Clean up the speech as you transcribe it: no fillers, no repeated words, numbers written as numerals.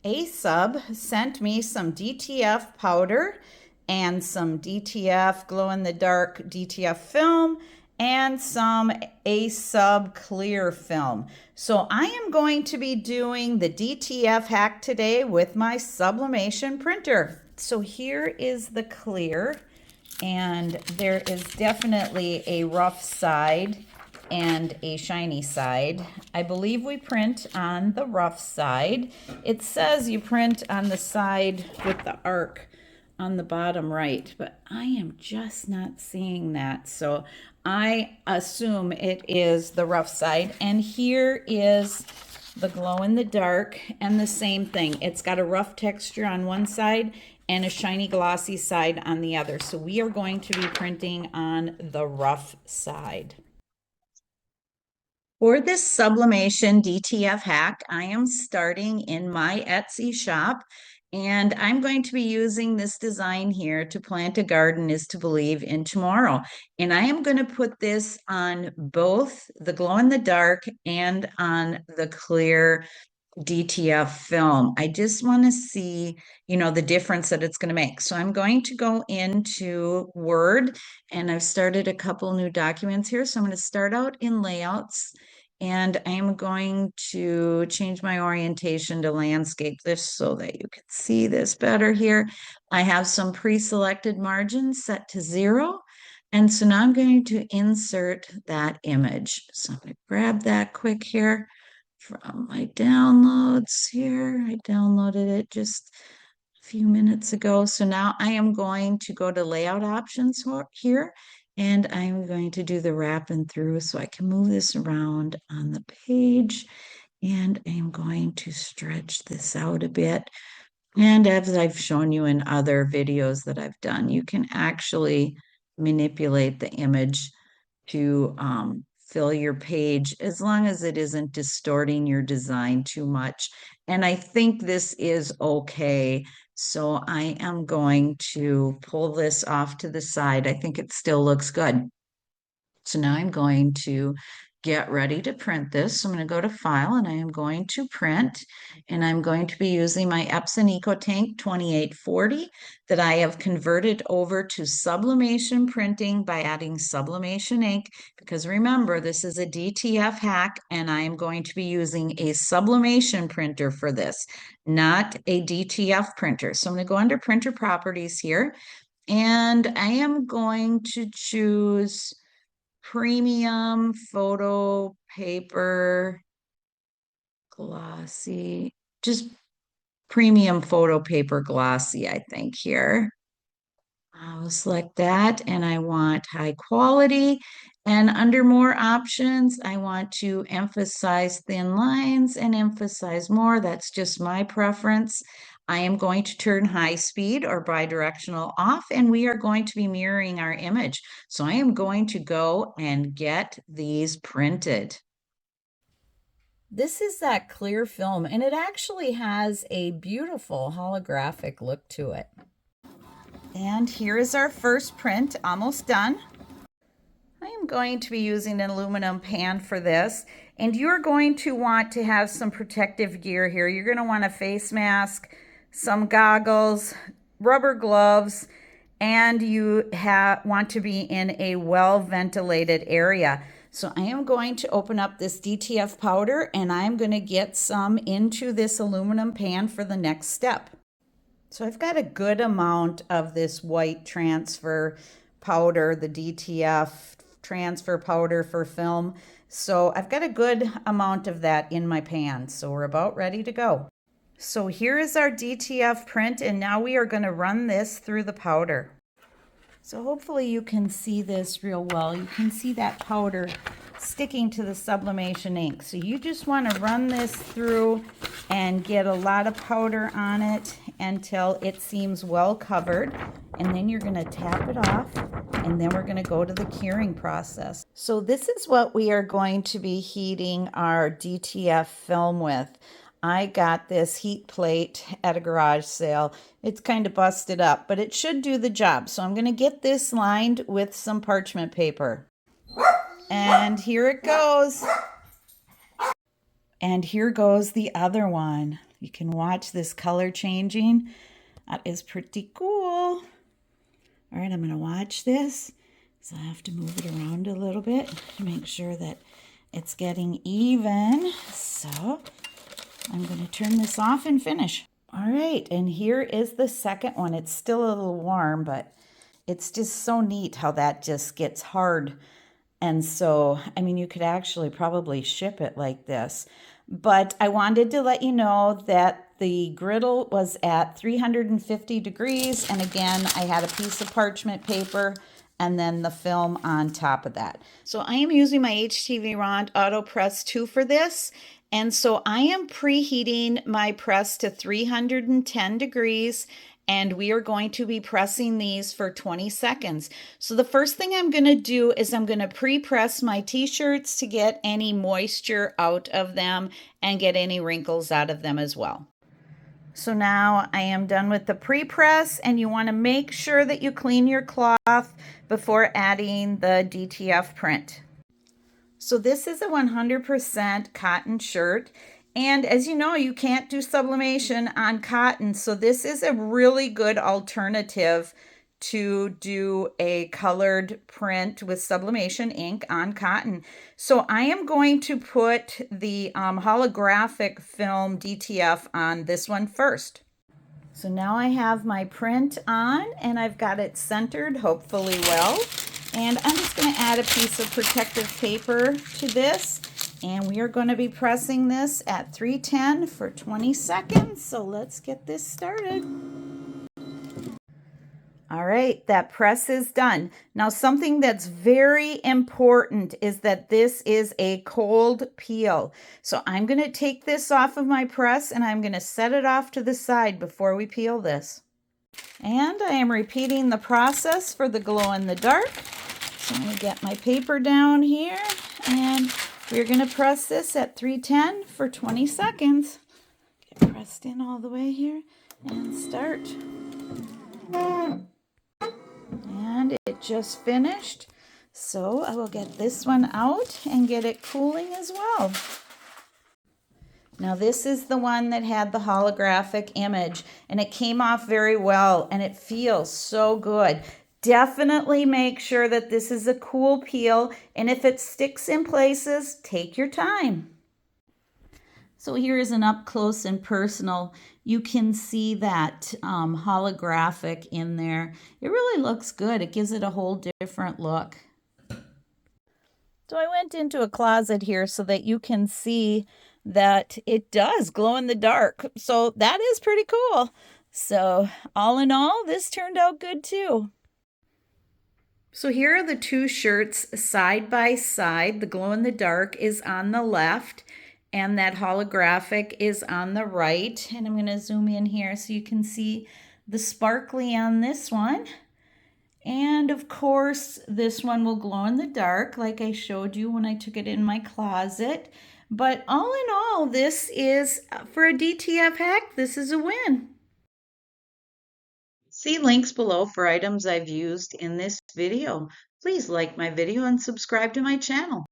ASub sent me some DTF powder and some DTF glow-in-the-dark DTF film and some ASub clear film. So I am going to be doing the DTF hack today with my sublimation printer. So here is the clear, and there is definitely a rough side and a shiny side. I believe we print on the rough side. It says you print on the side with the arc on the bottom right, but I am just not seeing that. So I assume it is the rough side. And here is the glow in the dark, and the same thing. It's got a rough texture on one side and a shiny glossy side on the other. So we are going to be printing on the rough side. For this sublimation DTF hack, I am starting in my Etsy shop, and I'm going to be using this design here to plant a garden is to believe in tomorrow. And I am going to put this on both the glow in the dark and on the clear DTF film. I just want to see, the difference that it's going to make. So I'm going to go into Word, and I've started a couple new documents here. So I'm going to start out in layouts, and I'm going to change my orientation to landscape this so that you can see this better here. I have some pre-selected margins set to 0. And so now I'm going to insert that image. So I'm going to grab that quick here from my downloads here. I downloaded it just a few minutes ago. So now I am going to go to layout options here, and I'm going to do the wrap and through so I can move this around on the page. And I'm going to stretch this out a bit. And as I've shown you in other videos that I've done, you can actually manipulate the image to fill your page as long as it isn't distorting your design too much. And I think this is okay. So I am going to pull this off to the side. I think it still looks good. So now I'm going to get ready to print this. So I'm going to go to File, and I am going to print, and I'm going to be using my Epson EcoTank 2840 that I have converted over to sublimation printing by adding sublimation ink, because remember, this is a DTF hack, and I am going to be using a sublimation printer for this, not a DTF printer. So I'm going to go under printer properties here, and I am going to choose premium photo paper glossy, just premium photo paper glossy, I think here. I'll select that, and I want high quality. And under more options, I want to emphasize thin lines and emphasize more. That's just my preference. I am going to turn high speed or bidirectional off, and we are going to be mirroring our image. So I am going to go and get these printed. This is that clear film, and it actually has a beautiful holographic look to it. And here is our first print, almost done. I am going to be using an aluminum pan for this, and you're going to want to have some protective gear here. You're going to want a face mask, some goggles, rubber gloves, and you want to be in a well-ventilated area. So I am going to open up this DTF powder, and I'm going to get some into this aluminum pan for the next step. So I've got a good amount of this white transfer powder, the DTF transfer powder for film. So I've got a good amount of that in my pan. So we're about ready to go. So here is our DTF print, and now we are going to run this through the powder. So hopefully you can see this real well. You can see that powder sticking to the sublimation ink. So you just want to run this through and get a lot of powder on it until it seems well covered. And then you're going to tap it off, and then we're going to go to the curing process. So this is what we are going to be heating our DTF film with. I got this heat plate at a garage sale. It's kind of busted up, but it should do the job. So I'm going to get this lined with some parchment paper. And here it goes. And here goes the other one. You can watch this color changing. That is pretty cool. All right, I'm going to watch this. So I have to move it around a little bit to make sure that it's getting even. So I'm going to turn this off and finish. All right, and here is the second one. It's still a little warm, but it's just so neat how that just gets hard. And so, I mean, you could actually probably ship it like this. But I wanted to let you know that the griddle was at 350 degrees. And again, I had a piece of parchment paper and then the film on top of that. So I am using my HTV Rond Auto Press 2 for this. And so I am preheating my press to 310 degrees, and we are going to be pressing these for 20 seconds. So the first thing I'm going to do is I'm going to pre-press my t-shirts to get any moisture out of them and get any wrinkles out of them as well. So now I am done with the pre-press, and you want to make sure that you clean your cloth before adding the DTF print. So this is a 100% cotton shirt, and as you know, you can't do sublimation on cotton, so this is a really good alternative to do a colored print with sublimation ink on cotton. So I am going to put the holographic film DTF on this one first. So now I have my print on, and I've got it centered, hopefully well. And I'm just going to add a piece of protective paper to this, and we are going to be pressing this at 310 for 20 seconds. So let's get this started. All right, that press is done. Now, something that's very important is that this is a cold peel. So I'm going to take this off of my press, and I'm going to set it off to the side before we peel this. And I am repeating the process for the glow in the dark. So I'm going to get my paper down here, and we're going to press this at 310 for 20 seconds. Get pressed in all the way here and start. And it just finished. So I will get this one out and get it cooling as well. Now this is the one that had the holographic image, and it came off very well, and it feels so good. Definitely make sure that this is a cool peel, and if it sticks in places, take your time. So here is an up close and personal. You can see that holographic in there. It really looks good. It gives it a whole different look. So I went into a closet here so that you can see that it does glow in the dark. So that is pretty cool. So all in all, this turned out good too. So here are the two shirts side by side. The glow in the dark is on the left, and that holographic is on the right. And I'm going to zoom in here so you can see the sparkly on this one. And of course, this one will glow in the dark like I showed you when I took it in my closet. But all in all, this is, for a DTF hack, this is a win. See links below for items I've used in this video. Please like my video and subscribe to my channel.